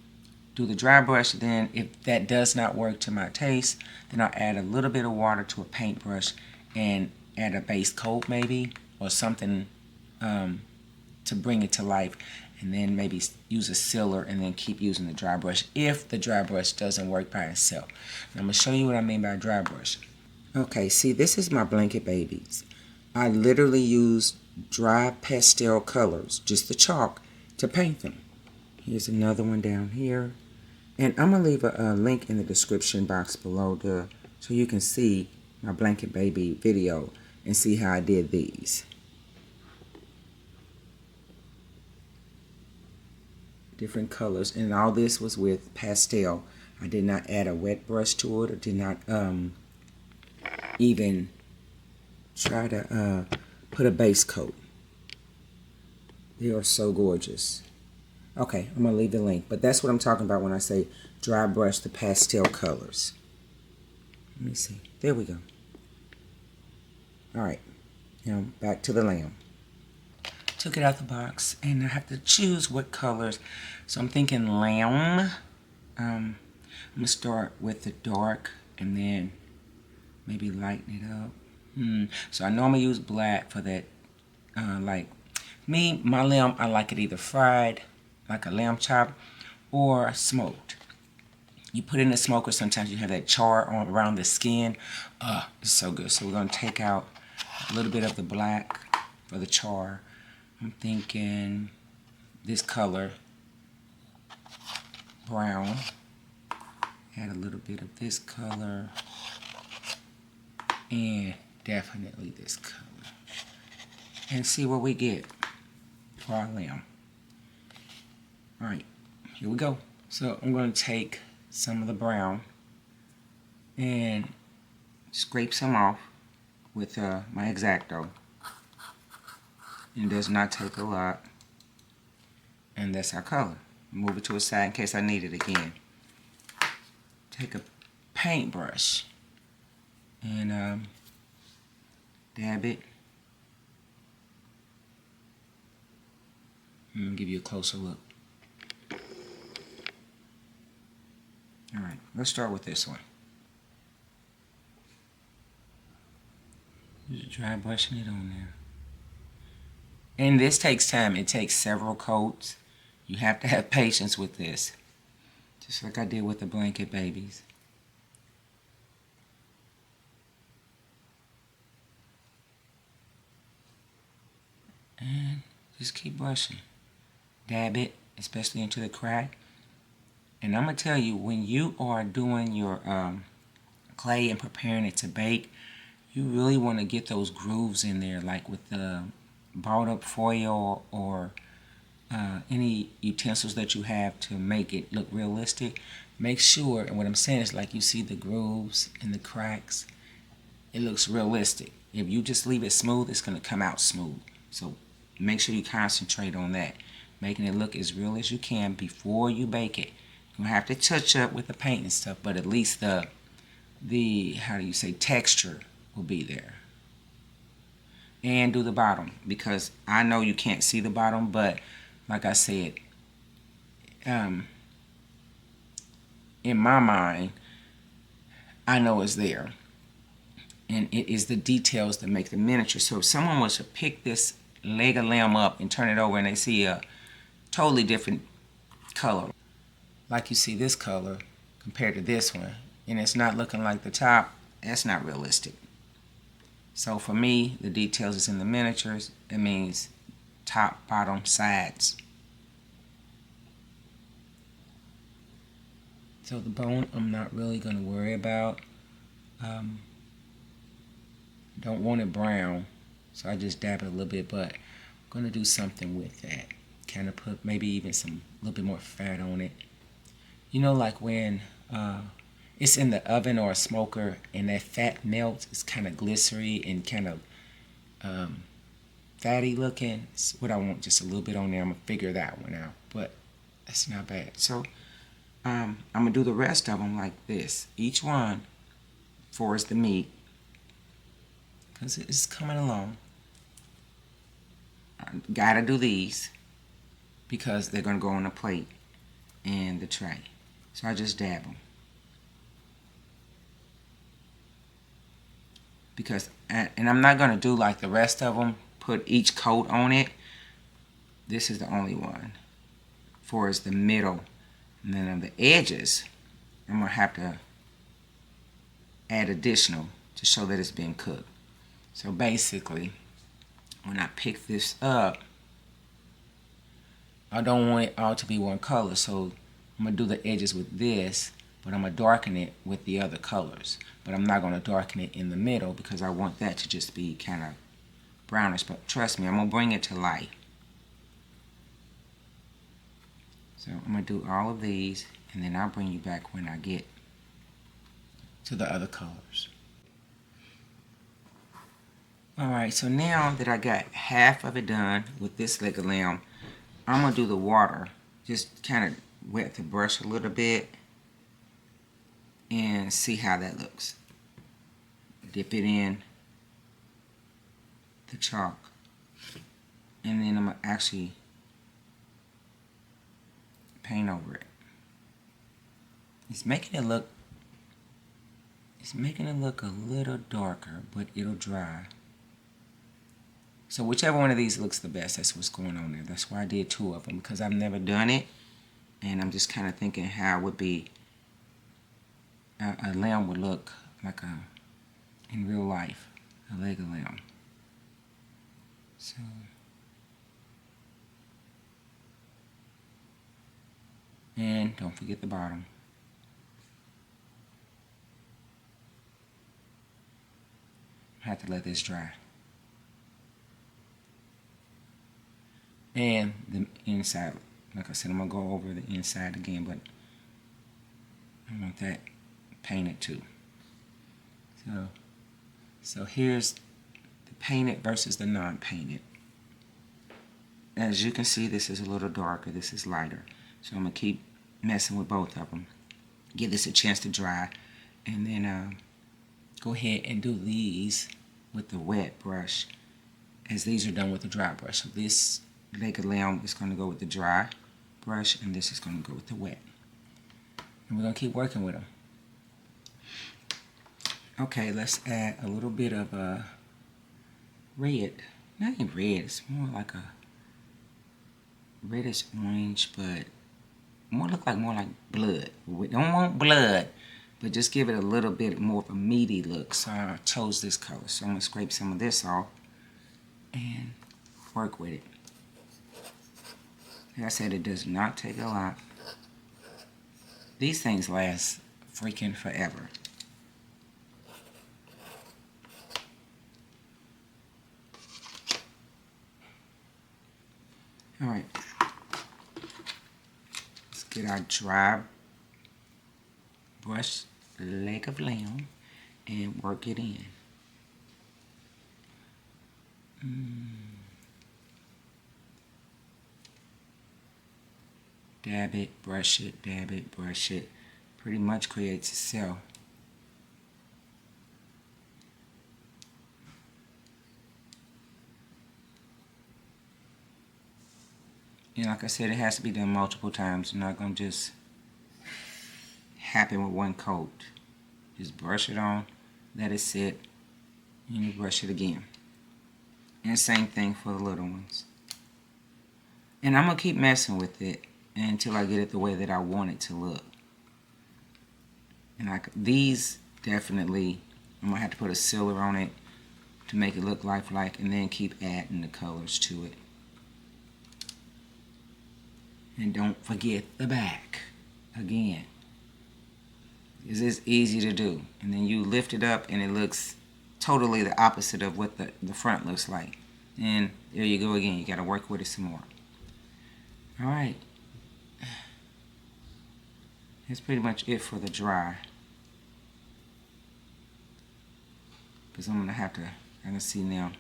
do the dry brush. Then if that does not work to my taste, then I'll add a little bit of water to a paintbrush and add a base coat maybe or something to bring it to life. And then maybe use a sealer and then keep using the dry brush if the dry brush doesn't work by itself. Now I'm going to show you what I mean by dry brush. Okay, see, this is my blanket babies. I literally use dry pastel colors, just the chalk, to paint them. Here's another one down here. And I'm going to leave a link in the description box below so you can see my blanket baby video and see how I did these. Different colors, and all this was with pastel. I did not add a wet brush to it, or did not even try to put a base coat. They are so gorgeous. Okay, I'm gonna leave the link, but that's what I'm talking about when I say dry brush the pastel colors. Let me see. There we go. All right, now back to the lamb. Took it out the box, and I have to choose what colors. So I'm thinking lamb. I'm gonna start with the dark and then maybe lighten it up. So I normally use black for that. Like me, my lamb, I like it either fried, like a lamb chop, or smoked. You put it in the smoker, sometimes you have that char around the skin. It's so good. So we're gonna take out a little bit of the black for the char. I'm thinking this color, brown. Add a little bit of this color. And definitely this color. And see what we get for our lamb. Alright, here we go. So I'm going to take some of the brown and scrape some off with my X-Acto. It does not take a lot. And that's our color. Move it to a side in case I need it again. Take a paintbrush and dab it. And give you a closer look. Alright, let's start with this one. Just dry brushing it on there. And this takes time. It takes several coats. You have to have patience with this. Just like I did with the blanket babies. And just keep brushing. Dab it, especially into the crack. And I'm going to tell you, when you are doing your clay and preparing it to bake, you really want to get those grooves in there, like with the balled up foil or any utensils that you have to make it look realistic. Make sure, and what I'm saying is like you see the grooves and the cracks, it looks realistic. If you just leave it smooth, it's going to come out smooth. So make sure you concentrate on that, making it look as real as you can before you bake it. You're going to have to touch up with the paint and stuff, but at least the how do you say, texture will be there. And do the bottom, because I know you can't see the bottom, but like I said, in my mind, I know it's there. And it is the details that make the miniature. So if someone was to pick this leg of lamb up and turn it over and they see a totally different color, like you see this color compared to this one, and it's not looking like the top, that's not realistic. So for me, the details is in the miniatures. It means top, bottom, sides. So the bone, I'm not really going to worry about. Don't want it brown, so I just dab it a little bit, but I'm going to do something with that. Kind of put maybe even some little bit more fat on it. You know, like when it's in the oven or a smoker and that fat melts, it's kind of glycery and kind of fatty looking. It's what I want, just a little bit on there. I'm going to figure that one out, but that's not bad. So I'm going to do the rest of them like this. Each one for is the meat, because it's coming along. I gotta do these because they're going to go on the plate and the tray. So I just dab them. Because, and I'm not going to do like the rest of them, put each coat on it. This is the only one. 4 is the middle. And then on the edges, I'm going to have to add additional to show that it's been cooked. So basically, when I pick this up, I don't want it all to be one color. So I'm going to do the edges with this, but I'm going to darken it with the other colors. But I'm not going to darken it in the middle because I want that to just be kind of brownish. But trust me, I'm going to bring it to light. So I'm going to do all of these, and then I'll bring you back when I get to the other colors. Alright, so now that I got half of it done with this leg of lamb, I'm going to do the water. Just kind of wet the brush a little bit and see how that looks. Dip it in the chalk, and then I'm going to actually paint over it. It's making it look a little darker, but it'll dry. So whichever one of these looks the best, that's what's going on there. That's why I did 2 of them, because I've never done it, and I'm just kind of thinking how it would be a lamb would look like in real life, a leg of lamb. So and don't forget the bottom. I have to let this dry. And the inside, like I said, I'm going to go over the inside again, but I want that painted too. So here's the painted versus the non-painted. As you can see, this is a little darker, this is lighter. So I'm going to keep messing with both of them. Give this a chance to dry, and then go ahead and do these with the wet brush as these are done with the dry brush. So this leg of lamb is going to go with the dry brush, and this is going to go with the wet. And we're going to keep working with them. Okay, let's add a little bit of red. Not even red, it's more like a reddish orange, but more like blood. We don't want blood, but just give it a little bit more of a meaty look. So I chose this color. So I'm going to scrape some of this off and work with it. Like I said, it does not take a lot. These things last freaking forever. Alright. Let's get our dry brush leg of lamb and work it in. Dab it, brush it, dab it, brush it. Pretty much creates itself. And like I said, it has to be done multiple times. You're not going to just happen with one coat. Just brush it on, let it sit, and you brush it again. And the same thing for the little ones. And I'm going to keep messing with it until I get it the way that I want it to look. And these definitely, I'm going to have to put a sealer on it to make it look lifelike, and then keep adding the colors to it. And don't forget the back again. This is easy to do. And then you lift it up and it looks totally the opposite of what the front looks like. And there you go again. You got to work with it some more. Alright. That's pretty much it for the dry. Because I'm going to have to, I can see now,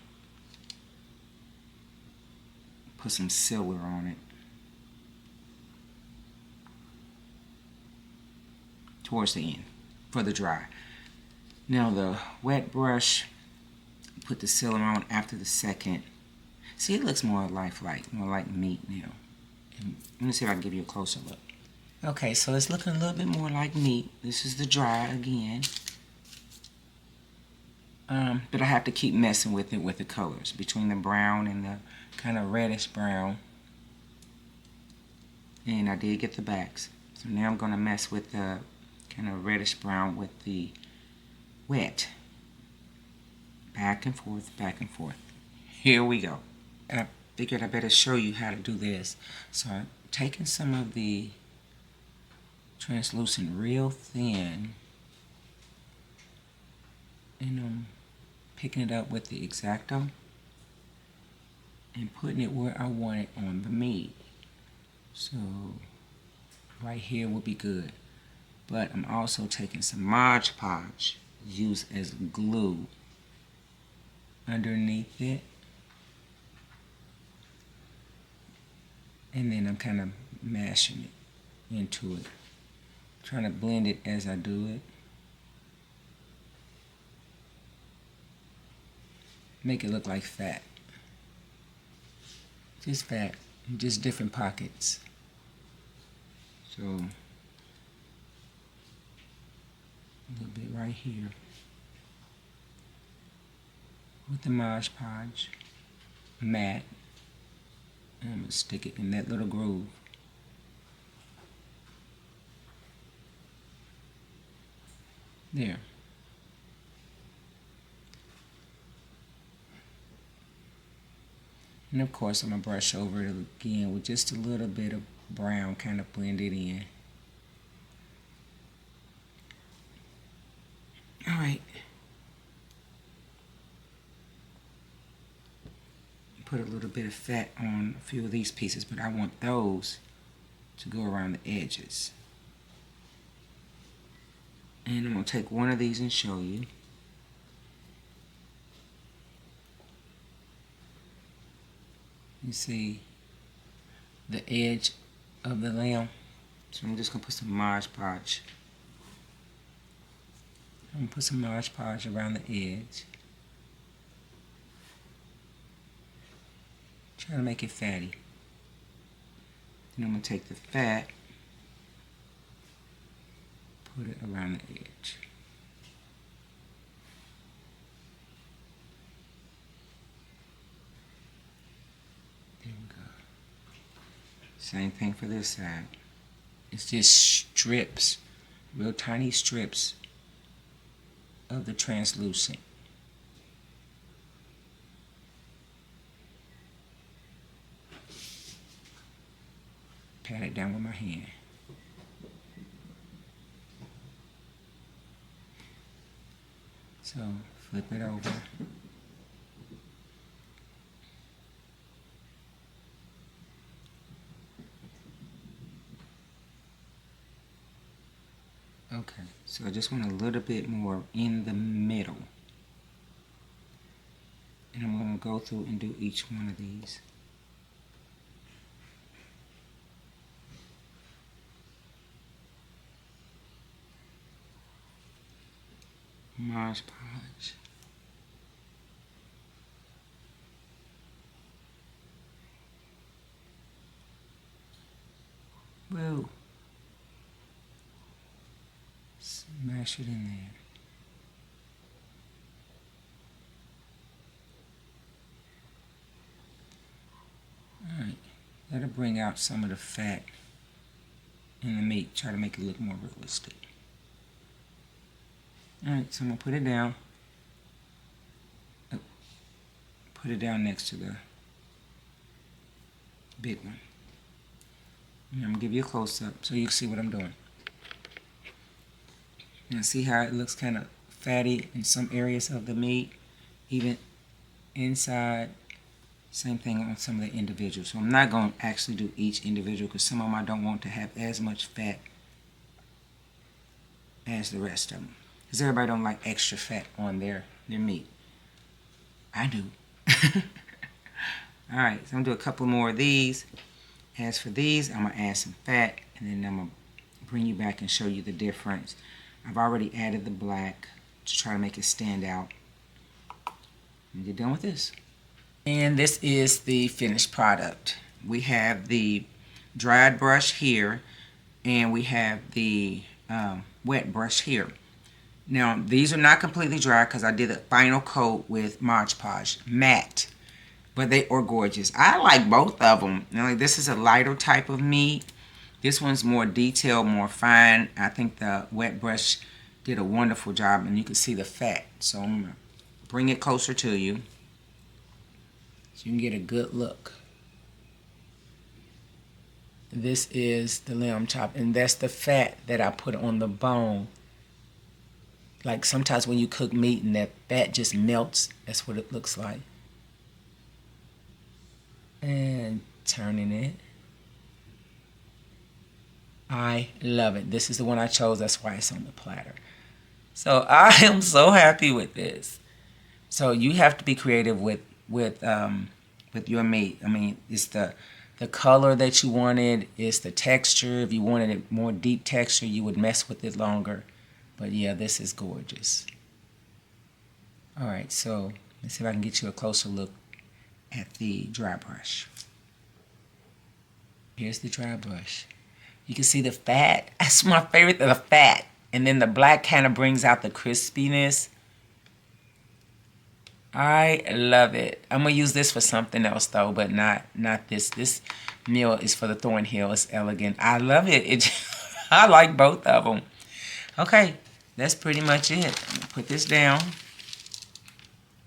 put some silver on it. Towards the end for the dry. Now the wet brush, put the sealer on after the second. See, it looks more lifelike, more like meat now. And let me see if I can give you a closer look. Okay, so it's looking a little bit more like meat. This is the dry again. But I have to keep messing with it with the colors between the brown and the kind of reddish brown. And I did get the backs. So now I'm going to mess with the kind of reddish brown with the wet. Back and forth, back and forth. Here we go. And I figured I better show you how to do this. So I'm taking some of the translucent real thin, and I'm picking it up with the X-Acto and putting it where I want it on the meat. So right here would be good. But I'm also taking some Mod Podge used as glue underneath it. And then I'm kind of mashing it into it. Trying to blend it as I do it. Make it look like fat. Just fat, just different pockets. So a little bit right here with the Mod Podge mat, and I'm going to stick it in that little groove. There. And of course I'm going to brush over it again with just a little bit of brown, kind of blend it in. Alright. Put a little bit of fat on a few of these pieces, but I want those to go around the edges. And I'm going to take one of these and show you. You see the edge of the lamb. So I'm just going to put some Mod Podge. I'm going to put some Mod Podge around the edge. Trying to make it fatty. Then I'm going to take the fat, put it around the edge. There we go. Same thing for this side. It's just strips, real tiny strips of the translucent. Pat it down with my hand. So flip it over. Okay, so I just want a little bit more in the middle. And I'm going going to go through and do each one of these. Mod Podge. Woo. Smash it in there. Alright, that'll bring out some of the fat in the meat. Try to make it look more realistic. Alright, so I'm going to put it down. Put it down next to the big one. And I'm going to give you a close-up so you can see what I'm doing. Now see how it looks kind of fatty in some areas of the meat, even inside. Same thing on some of the individuals. So I'm not going to actually do each individual because some of them I don't want to have as much fat as the rest of them. Because everybody don't like extra fat on their meat. I do. Alright, so I'm going to do a couple more of these. As for these, I'm going to add some fat and then I'm going to bring you back and show you the difference. I've already added the black to try to make it stand out. And you're done with this. And this is the finished product. We have the dried brush here and we have the wet brush here. Now these are not completely dry because I did a final coat with Mod Podge matte, but they are gorgeous. I like both of them. Now, this is a lighter type of meat. This one's more detailed, more fine. I think the wet brush did a wonderful job and you can see the fat. So I'm going to bring it closer to you so you can get a good look. This is the lamb chop and that's the fat that I put on the bone. Like sometimes when you cook meat and that fat just melts, that's what it looks like. And turning it. I love it. This is the one I chose. That's why it's on the platter. So I am so happy with this. So you have to be creative with your meat. I mean, it's the color that you wanted. It's the texture. If you wanted it more deep texture, you would mess with it longer. But yeah, this is gorgeous. All right, so let's see if I can get you a closer look at the dry brush. Here's the dry brush. You can see the fat. That's my favorite, the fat. And then the black kind of brings out the crispiness. I love it. I'm going to use this for something else though, but not this. This meal is for the Thorn Hill. It's elegant. I love it. I like both of them. Okay, that's pretty much it. I'm going to put this down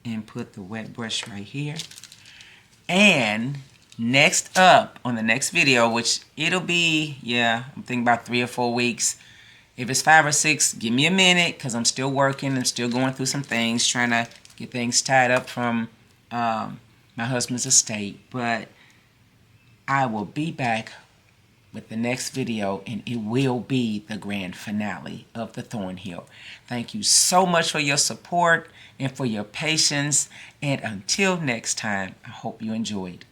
and put the wet brush right here. And next up on the next video, which it'll be, yeah, I'm thinking about 3 or 4 weeks. If it's 5 or 6, give me a minute because I'm still working and still going through some things, trying to get things tied up from my husband's estate. But I will be back with the next video and it will be the grand finale of the Thorn Hill. Thank you so much for your support and for your patience. And until next time, I hope you enjoyed.